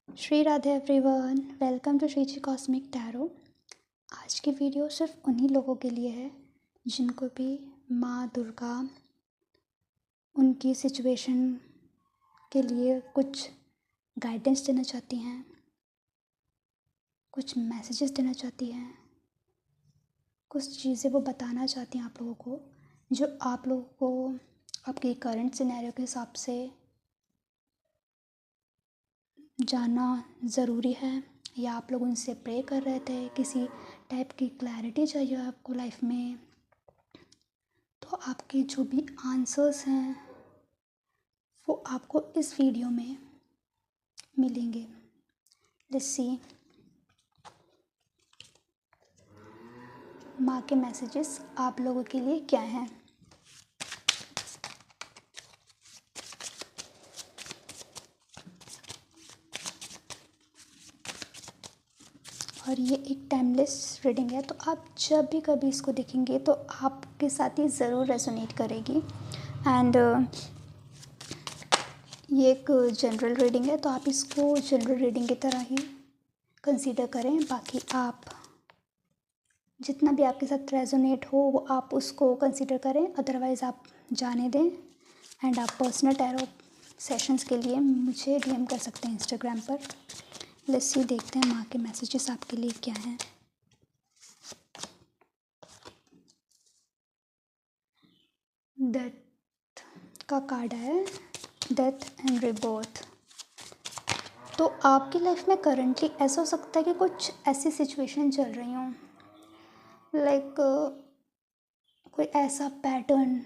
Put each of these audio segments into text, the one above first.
Shri Radhe everyone, welcome to Shriji cosmic tarot. आज की video सिर्फ उन्हीं लोगों के लिए है जिनको भी माँ दुर्गा उनकी सिचुएशन के लिए कुछ गाइडेंस देना चाहती हैं, कुछ मैसेजेस देना चाहती हैं, कुछ चीज़ें वो बताना चाहती हैं आप लोगों को, जो आप लोगों को आपके करंट सिनेरियो के हिसाब से जानना ज़रूरी है, या आप लोग उनसे प्रे कर रहे थे, किसी टाइप की क्लैरिटी चाहिए आपको लाइफ में, तो आपके जो भी आंसर्स हैं वो आपको इस वीडियो में मिलेंगे। लेट्स सी माँ के मैसेजेस आप लोगों के लिए क्या हैं। और ये एक टाइमलेस रीडिंग है, तो आप जब भी कभी इसको देखेंगे तो आपके साथ ही ज़रूर रेजोनेट करेगी। एंड ये एक जनरल रीडिंग है, तो आप इसको जनरल रीडिंग की तरह ही कंसीडर करें। बाकी आप जितना भी आपके साथ रेजोनेट हो वो आप उसको कंसीडर करें, अदरवाइज़ आप जाने दें। एंड आप पर्सनल टैरो सेशंस के लिए मुझे डीएम कर सकते हैं इंस्टाग्राम पर। लेट्स सी, देखते हैं माँ के मैसेजेस आपके लिए क्या हैं। डेथ का कार्ड है, डेथ एंड रिबर्थ। तो आपकी लाइफ में करंटली ऐसा हो सकता है कि कुछ ऐसी सिचुएशन चल रही हों, लाइक कोई ऐसा पैटर्न,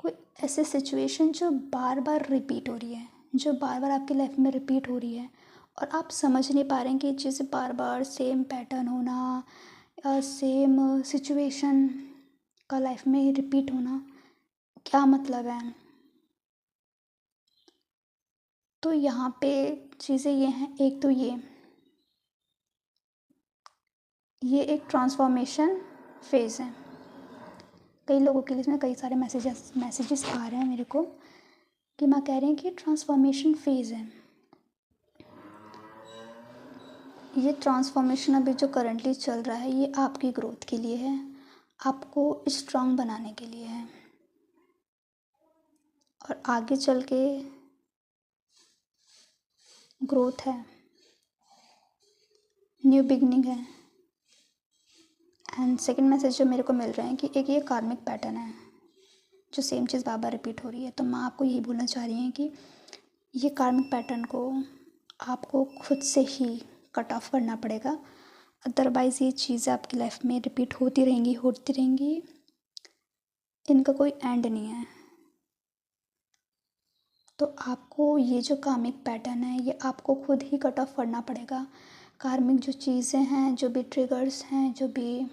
कोई ऐसी सिचुएशन जो बार बार रिपीट हो रही है, जो बार बार आपकी लाइफ में रिपीट हो रही है, और आप समझ नहीं पा रहे हैं कि ये चीज़ें बार बार सेम पैटर्न होना या सेम सिचुएशन का लाइफ में रिपीट होना क्या मतलब है। तो यहाँ पे चीज़ें ये हैं, एक तो ये एक ट्रांसफॉर्मेशन फेज़ है। कई लोगों के लिए इसमें कई सारे मैसेजेस आ रहे हैं मेरे को, कि माँ कह रही हैं कि ट्रांसफॉर्मेशन फेज़ है। ये ट्रांसफॉर्मेशन अभी जो करंटली चल रहा है ये आपकी ग्रोथ के लिए है, आपको स्ट्रांग बनाने के लिए है, और आगे चल के ग्रोथ है, न्यू बिगनिंग है। एंड सेकंड मैसेज जो मेरे को मिल रहे हैं कि एक ये कार्मिक पैटर्न है, जो सेम चीज़ बार बार रिपीट हो रही है। तो माँ आपको यही बोलना चाह रही हैं कि ये कार्मिक पैटर्न को आपको खुद से ही कट ऑफ करना पड़ेगा, अदरवाइज़ ये चीज़ें आपकी लाइफ में रिपीट होती रहेंगी, इनका कोई एंड नहीं है। तो आपको ये जो कार्मिक पैटर्न है ये आपको खुद ही कट ऑफ करना पड़ेगा। कार्मिक जो चीज़ें हैं, जो भी ट्रिगर्स हैं, जो भी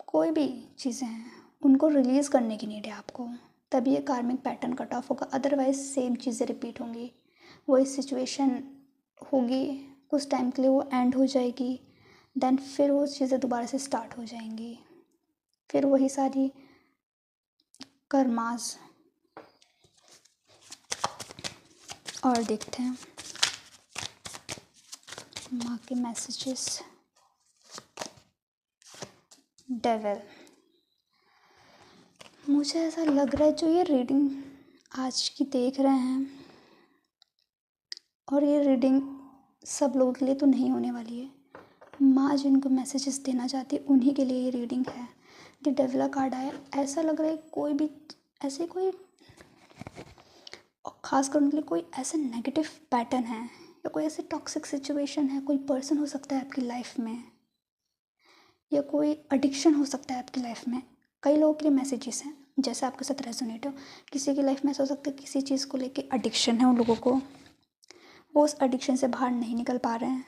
कोई भी चीज़ें हैं, उनको रिलीज़ करने की नीड है आपको, तभी ये कार्मिक पैटर्न कट ऑफ होगा। अदरवाइज़ सेम चीज़ें रिपीट होंगी, वही सिचुएशन होगी, कुछ टाइम के लिए वो एंड हो जाएगी, देन फिर वो चीज़ें दोबारा से स्टार्ट हो जाएंगी, फिर वही सारी कर्मास। और देखते हैं माँ के मैसेजेस। डेविल, मुझे ऐसा लग रहा है जो ये रीडिंग आज की देख रहे हैं, और ये रीडिंग सब लोगों के लिए तो नहीं होने वाली है, माँ जिनको मैसेजेस देना चाहती है उन्हीं के लिए ये रीडिंग है। द डेविल कार्ड आया, ऐसा लग रहा है कोई भी ऐसे कोई, और ख़ासकर उनके लिए कोई ऐसा नेगेटिव पैटर्न है, या कोई ऐसे टॉक्सिक सिचुएशन है, कोई पर्सन हो सकता है आपकी लाइफ में, या कोई एडिक्शन हो सकता है आपकी लाइफ में। कई लोगों के लिए मैसेजेस हैं जैसे आपके साथ रेजोनेट हो। किसी की लाइफ में ऐसा हो सकता है किसी चीज़ को लेके एडिक्शन है उन लोगों को, वो उस एडिक्शन से बाहर नहीं निकल पा रहे हैं।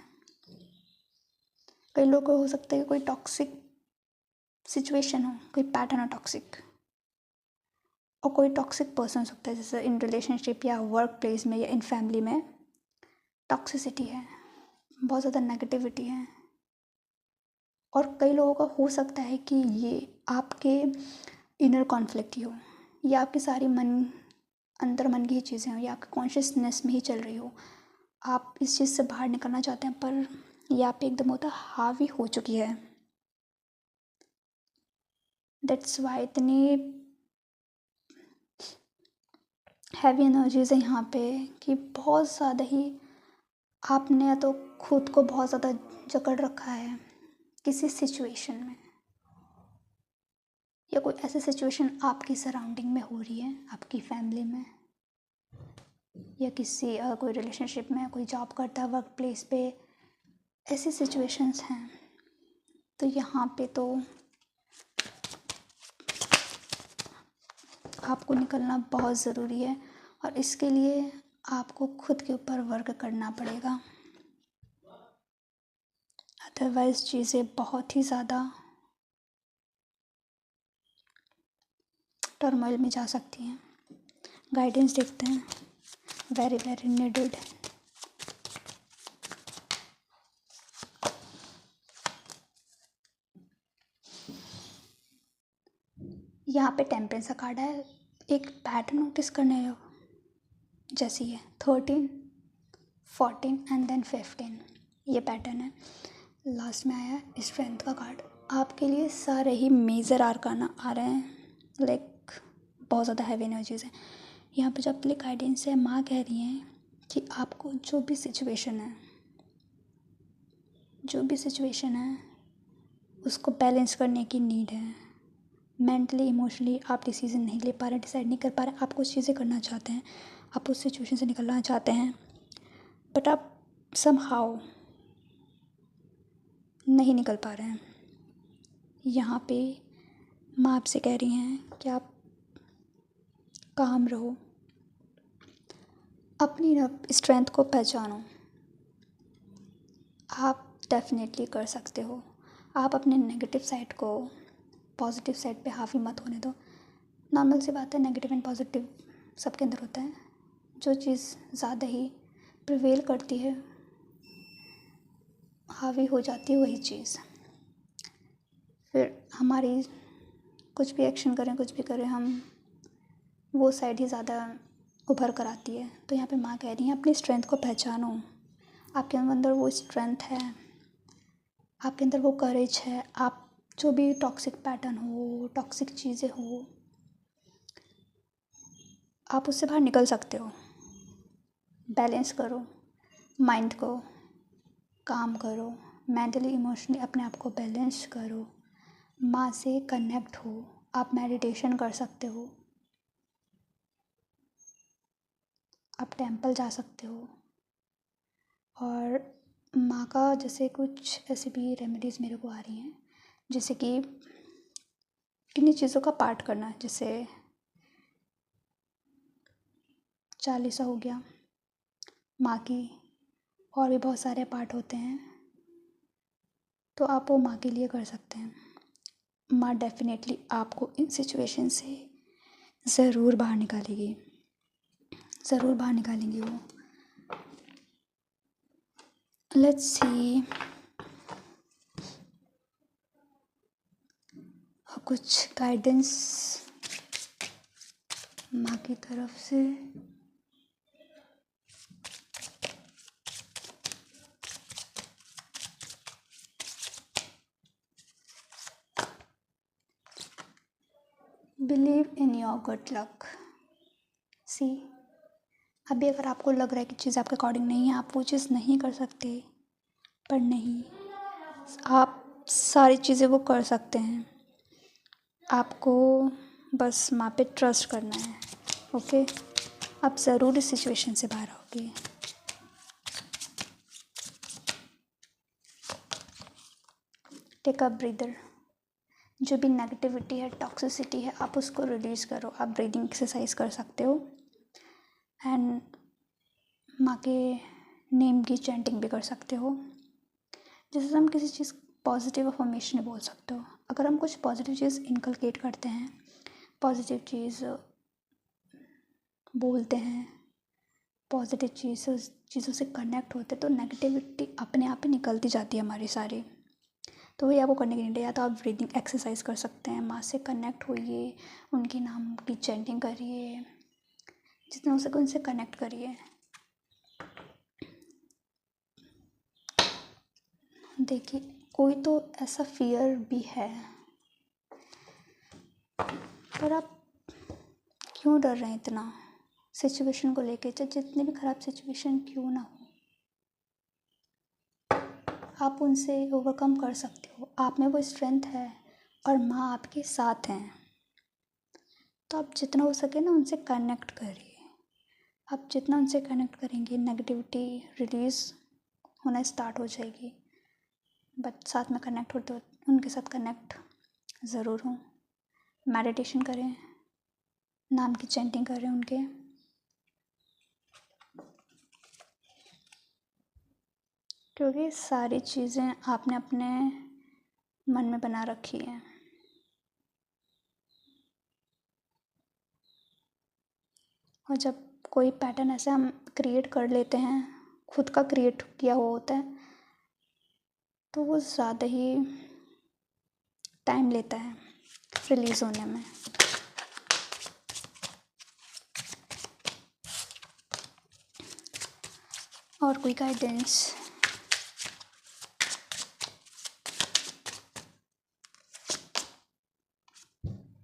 कई लोगों को हो सकता है कि कोई टॉक्सिक सिचुएशन हो, कोई पैटर्न हो टॉक्सिक, और कोई टॉक्सिक पर्सन हो सकता है, जैसे इन रिलेशनशिप या वर्क प्लेस में या इन फैमिली में टॉक्सिसिटी है, बहुत ज़्यादा नेगेटिविटी है। और कई लोगों का हो सकता है कि ये आपके इनर कॉन्फ्लिक्ट ही हो, ये आपकी सारी मन अंतर मन की ही चीज़ें हो या आपके कॉन्शियसनेस में ही चल रही हो, आप इस चीज़ से बाहर निकलना चाहते हैं पर ये आप पे एकदम होता हावी हो चुकी है। दैट्स वाई इतनी हैवी एनर्जीज है यहाँ पे कि बहुत ज़्यादा ही आपने या तो खुद को बहुत ज़्यादा जकड़ रखा है किसी सिचुएशन में, या कोई ऐसी सिचुएशन आपकी सराउंडिंग में हो रही है, आपकी फैमिली में या किसी कोई रिलेशनशिप में, कोई जॉब करता है वर्क प्लेस पे, ऐसी सिचुएशंस हैं। तो यहाँ पे तो आपको निकलना बहुत ज़रूरी है और इसके लिए आपको खुद के ऊपर वर्क करना पड़ेगा, अदरवाइज़ चीज़ें बहुत ही ज़्यादा टर्मोइल में जा सकती हैं। गाइडेंस देखते हैं, वेरी वेरी नीडेड। यहाँ पे टेम्परेंस का कार्ड है। एक पैटर्न नोटिस करने हो, जैसे ये 13, 14 एंड देन 15, ये पैटर्न है। लास्ट में आया है स्ट्रेंथ का कार्ड। आपके लिए सारे ही मेजर आर्काना आ रहे हैं, लाइक बहुत ज़्यादा हैवी एनर्जीज हैं। यहाँ पे जो आपके लिए गाइडेंस है, माँ कह रही हैं कि आपको जो भी सिचुएशन है उसको बैलेंस करने की नीड है। मेंटली इमोशनली आप डिसीज़न नहीं ले पा रहे, डिसाइड नहीं कर पा रहे, आप कुछ चीज़ें करना चाहते हैं, आप उस सिचुएशन से निकलना चाहते हैं, बट आप समहाउ नहीं निकल पा रहे हैं। यहाँ पे माँ आपसे कह रही हैं कि आप काम रहो, अपनी स्ट्रेंथ को पहचानो। आप डेफिनेटली कर सकते हो। आप अपने नेगेटिव साइड को पॉजिटिव साइड पे हावी मत होने दो। नॉर्मल सी बात है, नेगेटिव एंड पॉजिटिव सबके अंदर होता है। जो चीज़ ज़्यादा ही प्रिवेल करती है, हावी हो जाती है वही चीज़, फिर हमारी कुछ भी एक्शन करें, कुछ भी करें, हम वो साइड ही ज़्यादा उभर कर आती है। तो यहाँ पे माँ कह रही हैं अपनी स्ट्रेंथ को पहचानो। आपके अंदर वो स्ट्रेंथ है, आपके अंदर वो करेज है। आप जो भी टॉक्सिक पैटर्न हो, टॉक्सिक चीज़ें हो, आप उससे बाहर निकल सकते हो। बैलेंस करो, माइंड को काम करो, मेंटली इमोशनली अपने आप को बैलेंस करो, माँ से कनेक्ट हो। आप मेडिटेशन कर सकते हो, आप टेंपल जा सकते हो, और माँ का जैसे कुछ ऐसी भी रेमेडीज़ मेरे को आ रही हैं, जैसे कि किन्हीं चीज़ों का पाठ करना, जैसे चालीसा हो गया माँ की, और भी बहुत सारे पाठ होते हैं, तो आप वो माँ के लिए कर सकते हैं। माँ डेफिनेटली आपको इन सिचुएशन से ज़रूर बाहर निकालेगी, ज़रूर बाहर निकालेंगी वो। लेट्स सी, कुछ गाइडेंस माँ की तरफ से। Believe in your good luck. See, अभी अगर आपको लग रहा है कि चीज़ आपके अकॉर्डिंग नहीं है, आप वो चीज़ नहीं कर सकते, पर नहीं, आप सारी चीज़ें वो कर सकते हैं। आपको बस माँ पे ट्रस्ट करना है, ओके? आप ज़रूर इस सिचुएशन से बाहर आओगे। Take a breather. जो भी नेगेटिविटी है, टॉक्सिसिटी है, आप उसको रिलीज़ करो। आप ब्रीदिंग एक्सरसाइज कर सकते हो, एंड माँ के नेम की चैंटिंग भी कर सकते हो। जैसे हम किसी चीज़ पॉजिटिव अफर्मेशन बोल सकते हो। अगर हम कुछ पॉजिटिव चीज़ इनकलकेट करते हैं, पॉजिटिव चीज़ बोलते हैं, पॉजिटिव चीज़ों से कनेक्ट होते, तो नेगेटिविटी अपने आप ही निकलती जाती है हमारी सारी। तो वही आपको करने की नीड है। या तो आप ब्रीदिंग एक्सरसाइज कर सकते हैं, माँ से कनेक्ट होइए, उनके नाम की चैंटिंग करिए, जितना हो सके उनसे कनेक्ट करिए। देखिए, कोई तो ऐसा फियर भी है, पर आप क्यों डर रहे हैं इतना सिचुएशन को लेके? चाहे जितनी भी ख़राब सिचुएशन क्यों ना हो, आप उनसे ओवरकम कर सकते हो। आप में वो स्ट्रेंथ है और माँ आपके साथ हैं। तो आप जितना हो सके ना उनसे कनेक्ट करिए। आप जितना उनसे कनेक्ट करेंगे नेगेटिविटी रिलीज़ होना स्टार्ट हो जाएगी। बट साथ में कनेक्ट होते होते उनके साथ कनेक्ट ज़रूर हों। मेडिटेशन करें, नाम की चैंटिंग करें उनके। क्योंकि सारी चीज़ें आपने अपने मन में बना रखी हैं। और जब कोई पैटर्न ऐसा हम क्रिएट कर लेते हैं, खुद का क्रिएट किया हुआ होता है, तो वो ज़्यादा ही टाइम लेता है रिलीज़ होने में। और कोई guidance?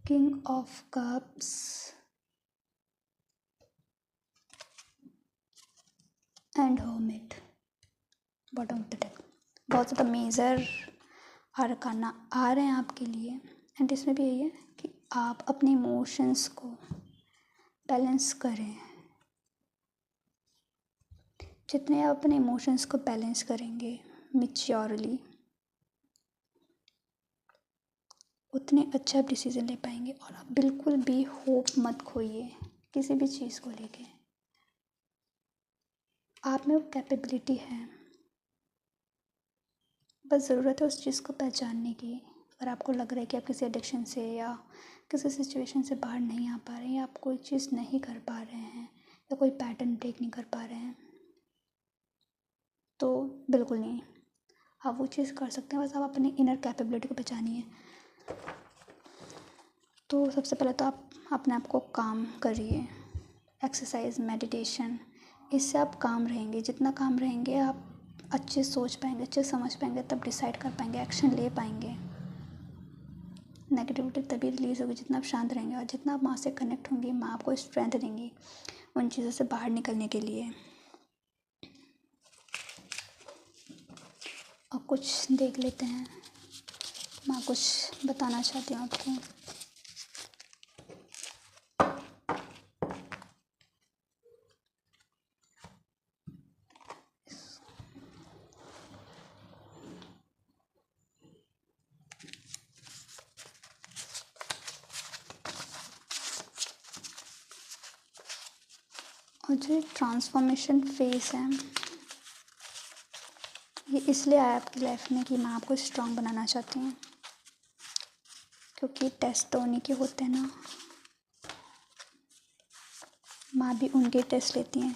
King of cups and hermit, bottom of the deck. बहुत ज़्यादा मेजर अरकाना आ रहे हैं आपके लिए। एंड इसमें भी यही है कि आप अपने इमोशंस को बैलेंस करें। जितने आप अपने इमोशंस को बैलेंस करेंगे मैच्योरली, उतने अच्छे आप डिसीज़न ले पाएंगे। और आप बिल्कुल भी होप मत खोइए किसी भी चीज़ को लेके। आप में वो कैपेबिलिटी है, बस ज़रूरत है उस चीज़ को पहचानने की। अगर आपको लग रहा है कि आप किसी एडिक्शन से या किसी सिचुएशन से बाहर नहीं आ पा रहे हैं, या आप कोई चीज़ नहीं कर पा रहे हैं, या कोई पैटर्न ब्रेक नहीं कर पा रहे हैं, तो बिल्कुल नहीं, आप वो चीज़ कर सकते हैं। बस आप अपनी इनर कैपेबिलिटी को पहचानिए। तो सबसे पहले तो आप अपने आप को काम करिए, एक्सरसाइज, मेडिटेशन। इससे आप काम रहेंगे। जितना काम रहेंगे आप अच्छे सोच पाएंगे, अच्छे समझ पाएंगे, तब डिसाइड कर पाएंगे, एक्शन ले पाएंगे। नेगेटिविटी तभी रिलीज़ होगी जितना आप शांत रहेंगे। और जितना आप माँ से कनेक्ट होंगे, माँ आपको स्ट्रेंथ देंगी उन चीज़ों से बाहर निकलने के लिए। और कुछ देख लेते हैं, माँ कुछ बताना चाहती हूँ आपको। और जो ट्रांसफॉर्मेशन फेस है, ये इसलिए आया आपकी लाइफ में कि माँ आपको स्ट्रॉन्ग बनाना चाहती हैं। क्योंकि टेस्ट तो उन्हीं के होते हैं ना, माँ भी उनके टेस्ट लेती हैं,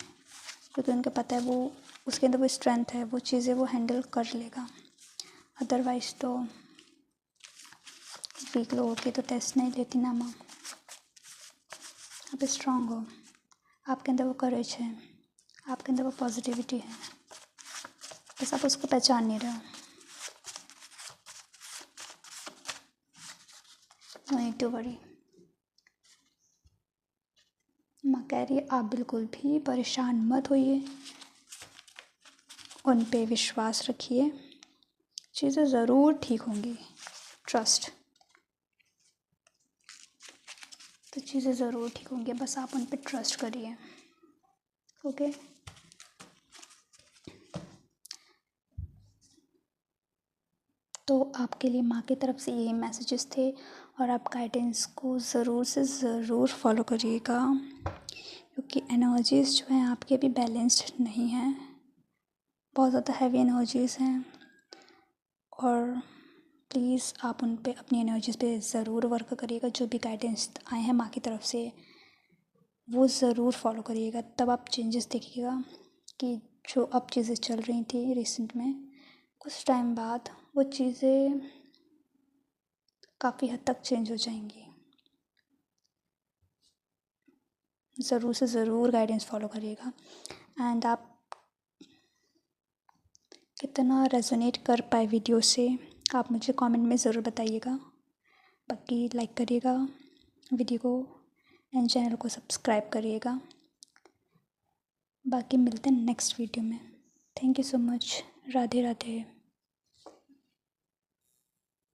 क्योंकि उनको पता है वो उसके अंदर वो स्ट्रेंथ है, वो चीज़ें वो हैंडल कर लेगा। अदरवाइज़ तो वीक लोगों के तो टेस्ट नहीं लेती ना माँ। आप स्ट्रॉन्ग हो, आपके अंदर वो करेज है, आपके अंदर वो पॉजिटिविटी है, बस आप उसको पहचान नहीं रहे हो। No need to worry. माँ कह रही है आप बिल्कुल भी परेशान मत होइए, उन पे विश्वास रखिए, चीज़ें ज़रूर ठीक होंगी। ट्रस्ट, तो चीज़ें ज़रूर ठीक होंगी, बस आप उन पे ट्रस्ट करिए। ओके। तो आपके लिए माँ की तरफ से यही मैसेजेस थे, और आप गाइडेंस को ज़रूर से ज़रूर फॉलो करिएगा, क्योंकि एनर्जीज़ जो हैं आपके अभी बैलेंस्ड नहीं हैं, बहुत ज़्यादा हैवी एनर्जीज़ हैं। और प्लीज़ आप उन पे अपनी एनर्जीज़ पे ज़रूर वर्क करिएगा। जो भी गाइडेंस आए हैं माँ की तरफ से वो ज़रूर फॉलो करिएगा, तब आप चेंजेस देखिएगा कि जो अब चीज़ें चल रही थी रिसेंट में, कुछ टाइम बाद वो चीज़ें काफ़ी हद तक चेंज हो जाएंगी। ज़रूर से ज़रूर गाइडेंस फॉलो करिएगा। एंड आप कितना रेजोनेट कर पाए वीडियो से आप मुझे कमेंट में ज़रूर बताइएगा। बाकी लाइक करिएगा वीडियो को एंड चैनल को सब्सक्राइब करिएगा। बाकी मिलते हैं नेक्स्ट वीडियो में। Thank you so much. Radhe Radhe.